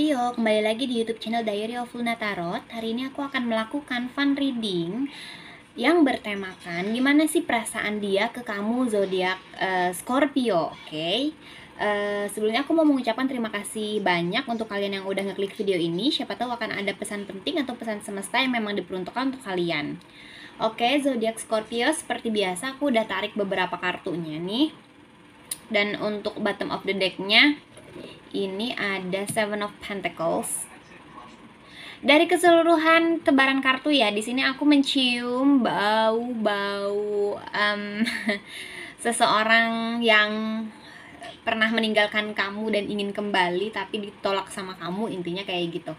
Scorpio, kembali lagi di YouTube channel Diary of Luna Tarot. Hari ini aku akan melakukan fun reading yang bertemakan gimana sih perasaan dia ke kamu zodiak Scorpio, oke? Sebelumnya aku mau mengucapkan terima kasih banyak untuk kalian yang udah ngeklik video ini. Siapa tahu akan ada pesan penting atau pesan semesta yang memang diperuntukkan untuk kalian. Oke, zodiak Scorpio, seperti biasa aku udah tarik beberapa kartunya nih. Dan untuk bottom of the deck-nya ini ada Seven of Pentacles. Dari keseluruhan tebaran kartu ya, di sini aku mencium bau-bau seseorang yang pernah meninggalkan kamu dan ingin kembali tapi ditolak sama kamu, intinya kayak gitu.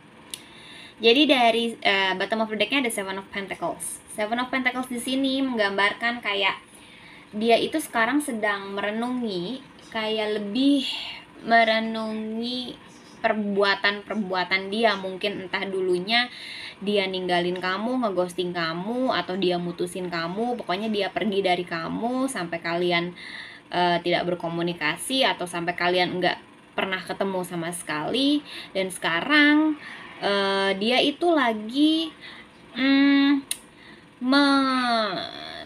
Jadi dari bottom of the deck-nya ada Seven of Pentacles. Seven of Pentacles di sini menggambarkan kayak dia itu sekarang sedang merenungi, kayak lebih merenungi perbuatan-perbuatan dia. Mungkin entah dulunya dia ninggalin kamu, ngeghosting kamu, atau dia mutusin kamu. Pokoknya dia pergi dari kamu sampai kalian tidak berkomunikasi, atau sampai kalian nggak pernah ketemu sama sekali. Dan sekarang dia itu lagi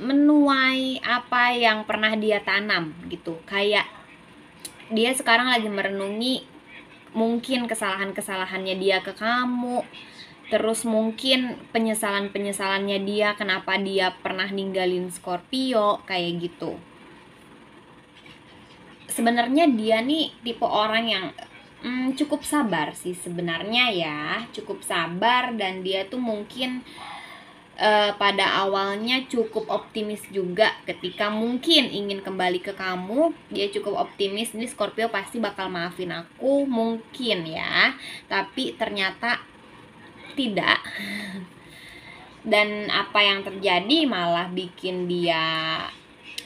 menuai apa yang pernah dia tanam gitu. Kayak dia sekarang lagi merenungi mungkin kesalahan-kesalahannya dia ke kamu, terus mungkin penyesalan-penyesalannya dia kenapa dia pernah ninggalin Scorpio, kayak gitu. Sebenarnya dia nih tipe orang yang cukup sabar sih sebenarnya ya, cukup sabar. Dan dia tuh mungkin pada awalnya cukup optimis juga ketika mungkin ingin kembali ke kamu. Dia cukup optimis, ini Scorpio pasti bakal maafin aku mungkin ya, tapi ternyata tidak. Dan apa yang terjadi malah bikin dia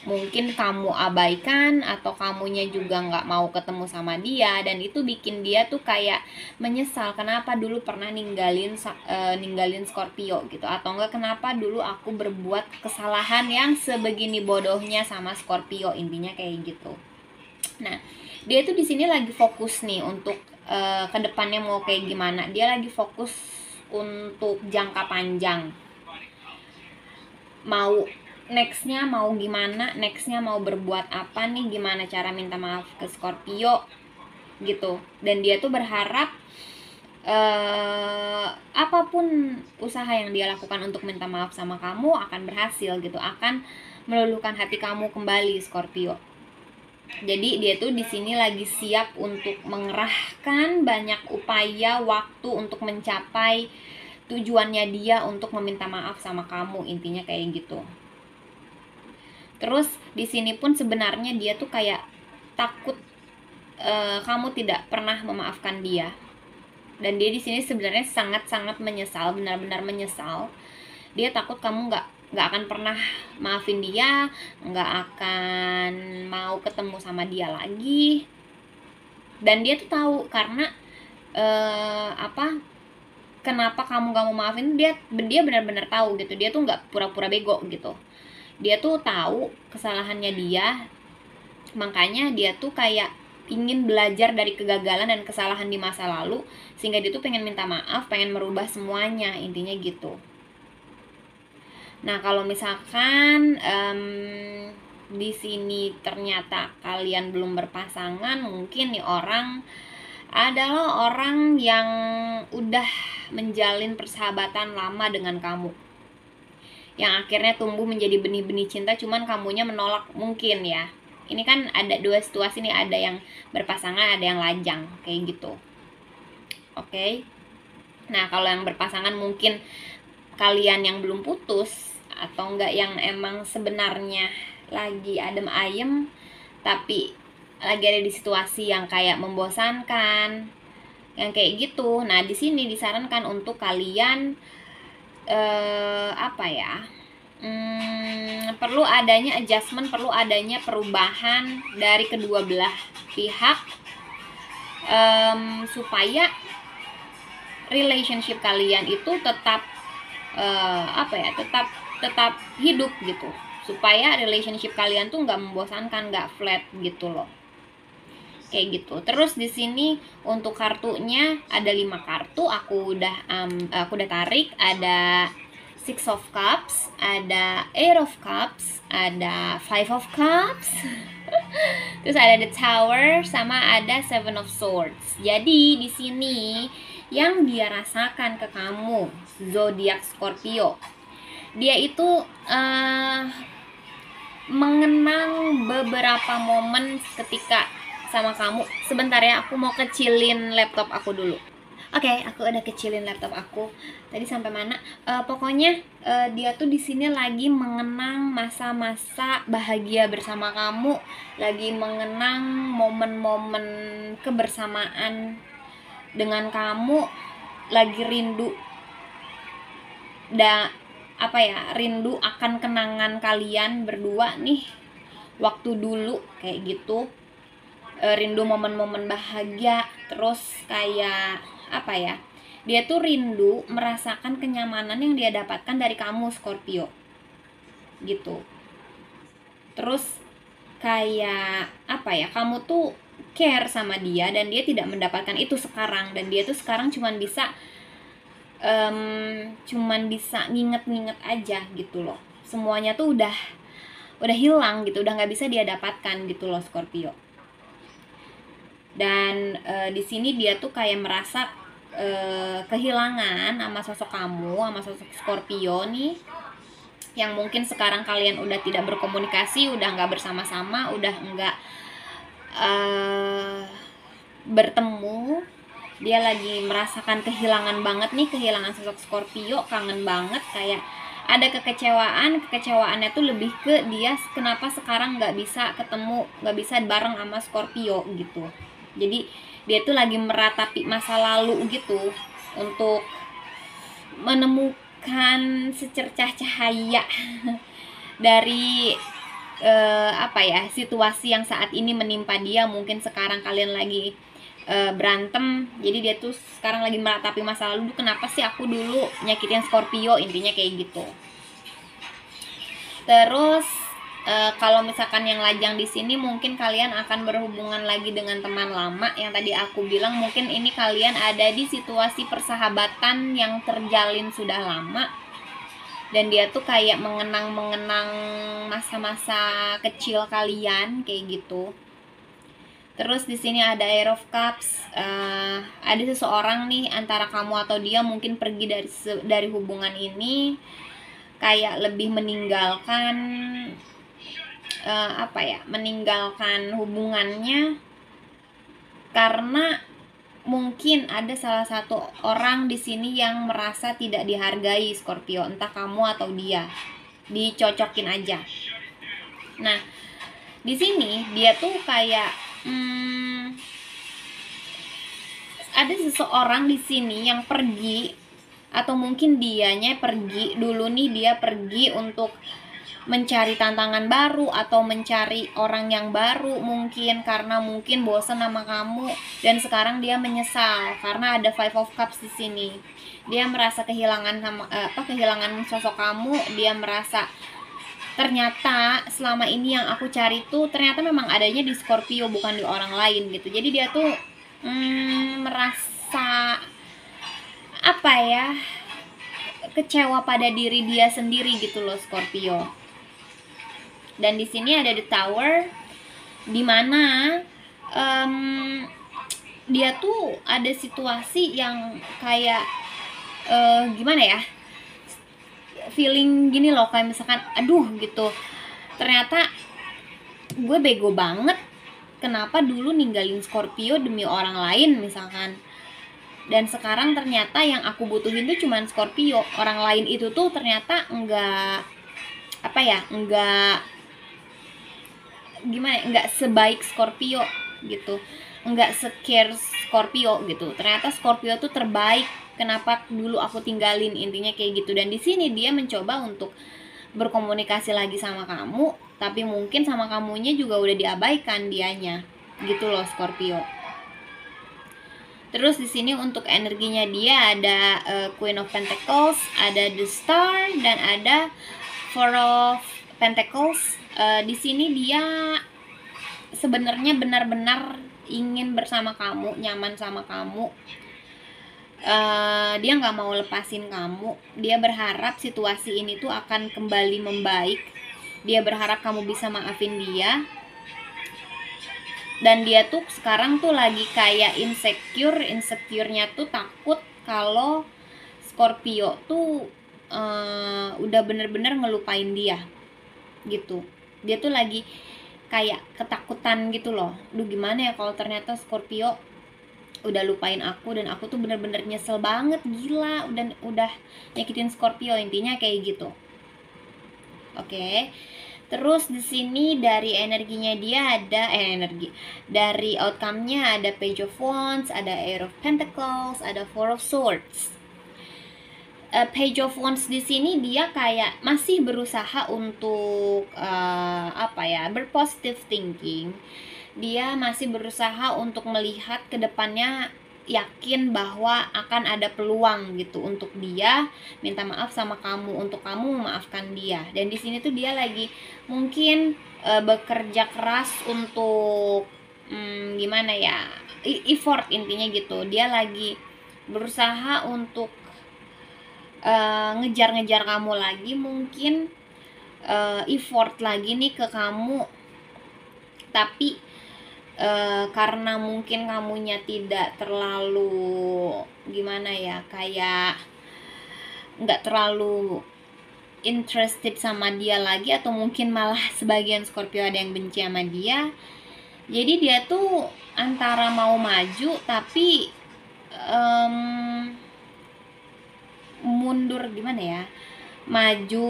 mungkin kamu abaikan, atau kamunya juga nggak mau ketemu sama dia. Dan itu bikin dia tuh kayak menyesal, kenapa dulu pernah ninggalin Scorpio gitu, atau enggak kenapa dulu aku berbuat kesalahan yang sebegini bodohnya sama Scorpio, intinya kayak gitu. Nah, dia tuh di sini lagi fokus nih untuk kedepannya mau kayak gimana. Dia lagi fokus untuk jangka panjang, mau nextnya mau gimana, nextnya mau berbuat apa nih, gimana cara minta maaf ke Scorpio gitu. Dan dia tuh berharap apapun usaha yang dia lakukan untuk minta maaf sama kamu akan berhasil gitu, akan meluluhkan hati kamu kembali Scorpio. Jadi dia tuh di sini lagi siap untuk mengerahkan banyak upaya, waktu untuk mencapai tujuannya dia untuk meminta maaf sama kamu, intinya kayak gitu. Terus di sini pun sebenarnya dia tuh kayak takut kamu tidak pernah memaafkan dia. Dan dia di sini sebenarnya sangat-sangat menyesal, benar-benar menyesal. Dia takut kamu nggak akan pernah maafin dia, nggak akan mau ketemu sama dia lagi. Dan dia tuh tahu karena kenapa kamu gak mau maafin dia benar-benar tahu gitu. Dia tuh nggak pura-pura bego gitu. Dia tuh tahu kesalahannya dia, makanya dia tuh kayak ingin belajar dari kegagalan dan kesalahan di masa lalu, sehingga dia tuh pengen minta maaf, pengen merubah semuanya, intinya gitu. Nah, kalau misalkan di sini ternyata kalian belum berpasangan, mungkin nih orang adalah orang yang udah menjalin persahabatan lama dengan kamu, yang akhirnya tumbuh menjadi benih-benih cinta, cuman kamunya menolak mungkin ya. Ini kan ada dua situasi nih, ada yang berpasangan, ada yang lajang, kayak gitu. Oke. Nah, kalau yang berpasangan mungkin kalian yang belum putus, atau enggak yang emang sebenarnya lagi adem ayem tapi lagi ada di situasi yang kayak membosankan, yang kayak gitu. Nah, di sini disarankan untuk kalian perlu adanya adjustment, perlu adanya perubahan dari kedua belah pihak, supaya relationship kalian itu tetap tetap hidup gitu, supaya relationship kalian tuh nggak membosankan, nggak flat gitu loh, kayak gitu. Terus di sini untuk kartunya ada 5 kartu, aku udah tarik. Ada Six of Cups, ada Eight of Cups, ada Five of Cups, terus ada The Tower, sama ada Seven of Swords. Jadi di sini yang dia rasakan ke kamu, zodiak Scorpio, dia itu mengenang beberapa momen ketika sama kamu. Sebentar ya, aku mau kecilin laptop aku dulu. Oke, aku udah kecilin laptop aku. Tadi sampai mana? Pokoknya dia tuh di sini lagi mengenang masa-masa bahagia bersama kamu, lagi mengenang momen-momen kebersamaan dengan kamu, lagi rindu rindu akan kenangan kalian berdua nih waktu dulu kayak gitu. Rindu momen-momen bahagia, terus kayak dia tuh rindu merasakan kenyamanan yang dia dapatkan dari kamu, Scorpio, gitu. Terus kayak kamu tuh care sama dia dan dia tidak mendapatkan itu sekarang, dan dia tuh sekarang cuman bisa nginget-nginget aja gitu loh. Semuanya tuh udah hilang gitu, udah nggak bisa dia dapatkan gitu loh, Scorpio. Dan di sini dia tuh kayak merasa kehilangan sama sosok kamu, sama sosok Scorpio nih, yang mungkin sekarang kalian udah tidak berkomunikasi, udah nggak bersama-sama, udah nggak bertemu. Dia lagi merasakan kehilangan banget nih, kehilangan sosok Scorpio, kangen banget, kayak ada kekecewaannya tuh lebih ke dia kenapa sekarang nggak bisa ketemu, nggak bisa bareng sama Scorpio gitu. Jadi dia tuh lagi meratapi masa lalu gitu untuk menemukan secercah cahaya dari situasi yang saat ini menimpa dia. Mungkin sekarang kalian lagi berantem, jadi dia tuh sekarang lagi meratapi masa lalu, kenapa sih aku dulu nyakitin Scorpio, intinya kayak gitu. Terus kalau misalkan yang lajang di sini, mungkin kalian akan berhubungan lagi dengan teman lama. Yang tadi aku bilang, mungkin ini kalian ada di situasi persahabatan yang terjalin sudah lama, dan dia tuh kayak mengenang masa-masa kecil kalian kayak gitu. Terus di sini ada Eight of Cups. Ada seseorang nih antara kamu atau dia mungkin pergi dari hubungan ini, kayak lebih meninggalkan meninggalkan hubungannya karena mungkin ada salah satu orang di sini yang merasa tidak dihargai, Scorpio, entah kamu atau dia, dicocokin aja. Nah, di sini dia tuh kayak ada seseorang di sini yang pergi, atau mungkin dianya pergi dulu nih, dia pergi untuk mencari tantangan baru atau mencari orang yang baru, mungkin karena mungkin bosan sama kamu, dan sekarang dia menyesal karena ada Five of Cups di sini. Dia merasa kehilangan kehilangan sosok kamu. Dia merasa ternyata selama ini yang aku cari tuh ternyata memang adanya di Scorpio, bukan di orang lain gitu. Jadi dia tuh merasa kecewa pada diri dia sendiri gitu loh, Scorpio. Dan di sini ada The Tower, dimana dia tuh ada situasi yang kayak feeling gini loh, kayak misalkan aduh gitu, ternyata gue bego banget, kenapa dulu ninggalin Scorpio demi orang lain misalkan, dan sekarang ternyata yang aku butuhin tuh cuman Scorpio. Orang lain itu tuh ternyata enggak sebaik Scorpio gitu, enggak se-care Scorpio gitu. Ternyata Scorpio tuh terbaik, kenapa dulu aku tinggalin, intinya kayak gitu. Dan di sini dia mencoba untuk berkomunikasi lagi sama kamu, tapi mungkin sama kamunya juga udah diabaikan dianya gitu loh, Scorpio. Terus di sini untuk energinya dia ada Queen of Pentacles, ada The Star, dan ada Four of Pentacles. Di sini dia sebenarnya benar-benar ingin bersama kamu, nyaman sama kamu. Dia nggak mau lepasin kamu. Dia berharap situasi ini tuh akan kembali membaik. Dia berharap kamu bisa maafin dia. Dan dia tuh sekarang tuh lagi kayak insecure-nya tuh takut kalau Scorpio tuh udah bener-bener ngelupain dia gitu. Dia tuh lagi kayak ketakutan gitu loh. Duh, gimana ya kalau ternyata Scorpio udah lupain aku dan aku tuh bener-bener nyesel banget, gila udah nyakitin Scorpio, intinya kayak gitu. Oke. Terus di sini dari energinya dia ada dari outcome-nya ada Page of Wands, ada Air of Pentacles, ada Four of Swords. Page of Wands di sini dia kayak masih berusaha untuk berpositive thinking. Dia masih berusaha untuk melihat ke depannya, yakin bahwa akan ada peluang gitu untuk dia minta maaf sama kamu, untuk kamu memaafkan dia. Dan di sini tuh dia lagi mungkin bekerja keras untuk effort, intinya gitu. Dia lagi berusaha untuk ngejar-ngejar kamu lagi, mungkin effort lagi nih ke kamu, tapi karena mungkin kamunya tidak terlalu kayak nggak terlalu interested sama dia lagi, atau mungkin malah sebagian Scorpio ada yang benci sama dia. Jadi dia tuh antara mau maju tapi mundur, maju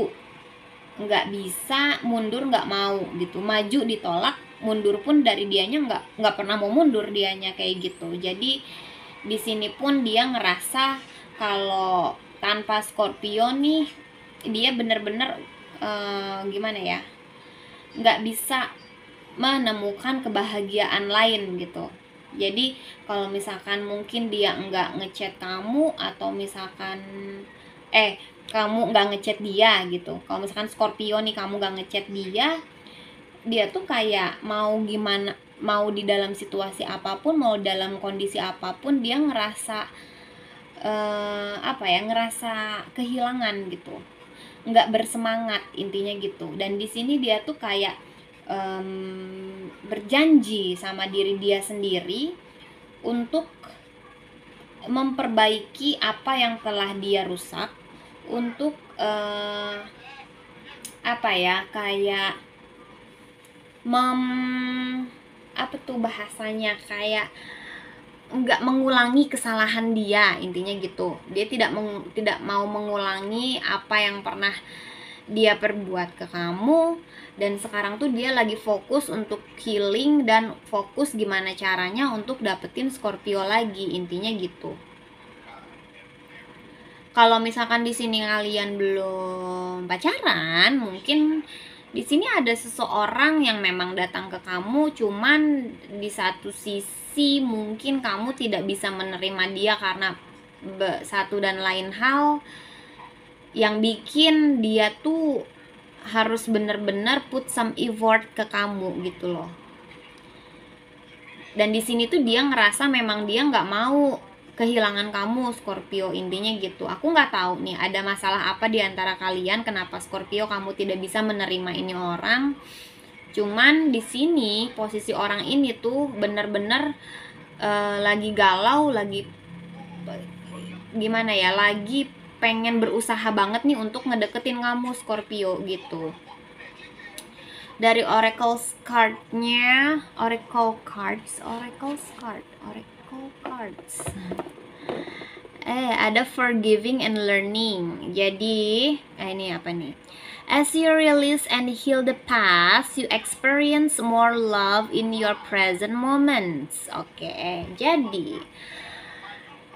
nggak bisa, mundur nggak mau gitu. Maju ditolak, mundur pun dari dianya nggak pernah mau mundur dianya, kayak gitu. Jadi di sini pun dia ngerasa kalau tanpa Scorpio nih dia bener-bener nggak bisa menemukan kebahagiaan lain gitu. Jadi kalau misalkan mungkin dia nggak ngechat kamu, atau misalkan kamu nggak ngechat dia gitu. Kalau misalkan Scorpio nih kamu nggak ngechat dia, dia tuh kayak mau gimana, mau di dalam situasi apapun, mau dalam kondisi apapun, dia ngerasa ngerasa kehilangan gitu, nggak bersemangat, intinya gitu. Dan di sini dia tuh kayak berjanji sama diri dia sendiri untuk memperbaiki apa yang telah dia rusak, untuk kayak kayak nggak mengulangi kesalahan dia, intinya gitu. Dia tidak mau mengulangi apa yang pernah dia perbuat ke kamu. Dan sekarang tuh dia lagi fokus untuk healing dan fokus gimana caranya untuk dapetin Scorpio lagi, intinya gitu. Kalau misalkan di sini kalian belum pacaran, mungkin di sini ada seseorang yang memang datang ke kamu, cuman di satu sisi mungkin kamu tidak bisa menerima dia karena satu dan lain hal yang bikin dia tuh harus bener-bener put some effort ke kamu gitu loh. Dan di sini tuh dia ngerasa memang dia nggak mau kehilangan kamu, Scorpio, intinya gitu. Aku nggak tahu nih ada masalah apa di antara kalian, kenapa Scorpio kamu tidak bisa menerima ini orang. Cuman di sini posisi orang ini tuh bener-bener lagi galau, lagi lagi pengen berusaha banget nih untuk ngedeketin kamu, Scorpio, gitu. Dari Oracle cardnya, Oracle cards, ada forgiving and learning. Jadi ini apa nih? As you release and heal the past, you experience more love in your present moments. Oke, jadi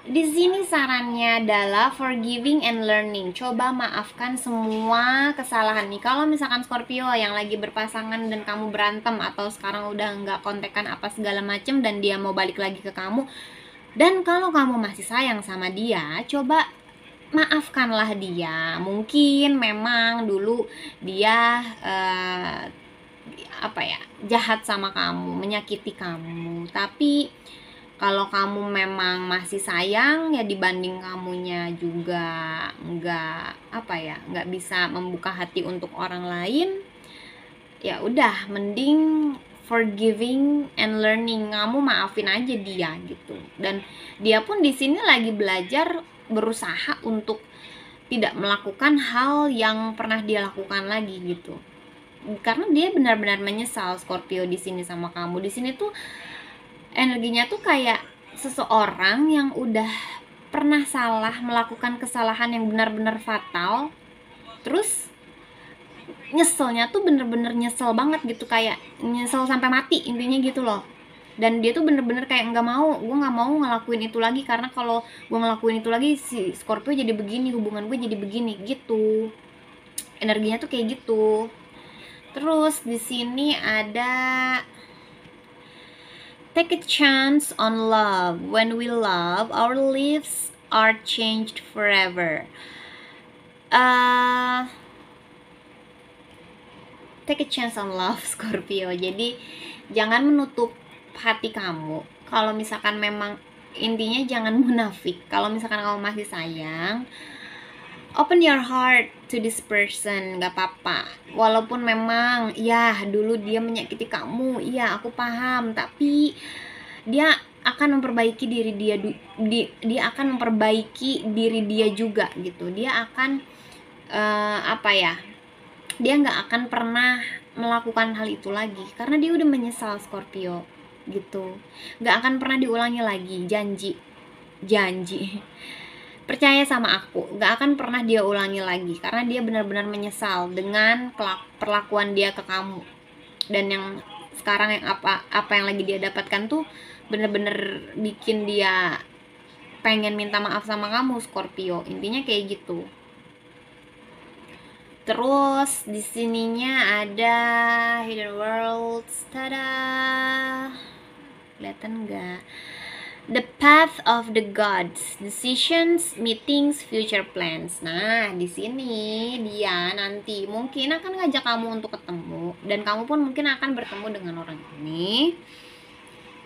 di sini sarannya adalah forgiving and learning. Coba maafkan semua kesalahan nih. Kalau misalkan Scorpio yang lagi berpasangan dan kamu berantem, atau sekarang udah nggak kontekan apa segala macem dan dia mau balik lagi ke kamu, dan kalau kamu masih sayang sama dia, coba maafkanlah dia. Mungkin memang dulu dia apa ya, jahat sama kamu, menyakiti kamu. Tapi kalau kamu memang masih sayang, ya dibanding kamunya juga nggak bisa membuka hati untuk orang lain, ya udah mending forgiving and learning, kamu maafin aja dia gitu. Dan dia pun di sini lagi belajar, berusaha untuk tidak melakukan hal yang pernah dia lakukan lagi gitu, karena dia benar-benar menyesal Scorpio di sini sama kamu. Di sini tuh energinya tuh kayak seseorang yang udah pernah salah, melakukan kesalahan yang benar-benar fatal, terus nyeselnya tuh bener-bener nyesel banget gitu, kayak nyesel sampai mati intinya gitu loh. Dan dia tuh bener-bener kayak gue nggak mau ngelakuin itu lagi, karena kalau gue ngelakuin itu lagi si Scorpio jadi begini, hubungan gue jadi begini gitu. Energinya tuh kayak gitu. Terus di sini ada take a chance on love. When we love, our lives are changed forever. Take a chance on love, Scorpio. Jadi jangan menutup hati kamu. Kalau misalkan memang, intinya jangan munafik. Kalau misalkan kamu masih sayang, open your heart to this person, gak apa-apa. Walaupun memang ya dulu dia menyakiti kamu, iya aku paham, tapi dia akan memperbaiki diri dia, dia akan memperbaiki diri dia juga gitu. Dia akan dia nggak akan pernah melakukan hal itu lagi, karena dia udah menyesal, Scorpio gitu. Nggak akan pernah diulangi lagi, janji percaya sama aku, nggak akan pernah dia ulangi lagi, karena dia benar-benar menyesal dengan perlakuan dia ke kamu. Dan yang sekarang yang apa yang lagi dia dapatkan tuh bener-bener bikin dia pengen minta maaf sama kamu, Scorpio. Intinya kayak gitu. Terus di sininya ada Hidden Worlds, tada, kelihatan nggak? The path of the gods, decisions, meetings, future plans. Nah, di sini dia nanti mungkin akan ngajak kamu untuk ketemu, dan kamu pun mungkin akan bertemu dengan orang ini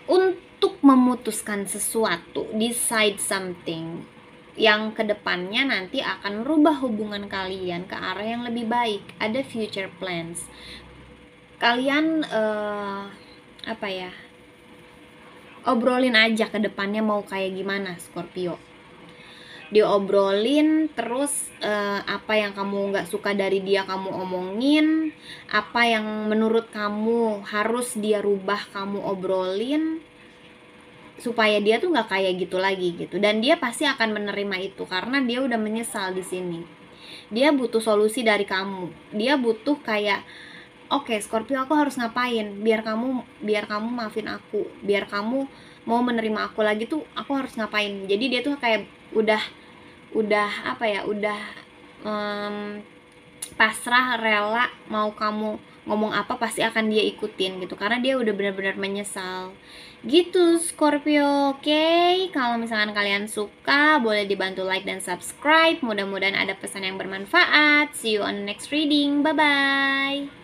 untuk memutuskan sesuatu, decide something yang kedepannya nanti akan merubah hubungan kalian ke arah yang lebih baik. Ada future plans. Kalian obrolin aja ke depannya mau kayak gimana, Scorpio. Diobrolin, terus apa yang kamu nggak suka dari dia kamu omongin, apa yang menurut kamu harus dia rubah kamu obrolin, supaya dia tuh nggak kayak gitu lagi gitu. Dan dia pasti akan menerima itu, karena dia udah menyesal di sini. Dia butuh solusi dari kamu. Dia butuh kayak, oke, Scorpio, aku harus ngapain biar kamu maafin aku, biar kamu mau menerima aku lagi tuh aku harus ngapain. Jadi dia tuh kayak udah pasrah, rela, mau kamu ngomong apa pasti akan dia ikutin gitu, karena dia udah benar-benar menyesal gitu, Scorpio. Oke, kalau misalkan kalian suka boleh dibantu like dan subscribe. Mudah-mudahan ada pesan yang bermanfaat. See you on the next reading. Bye bye.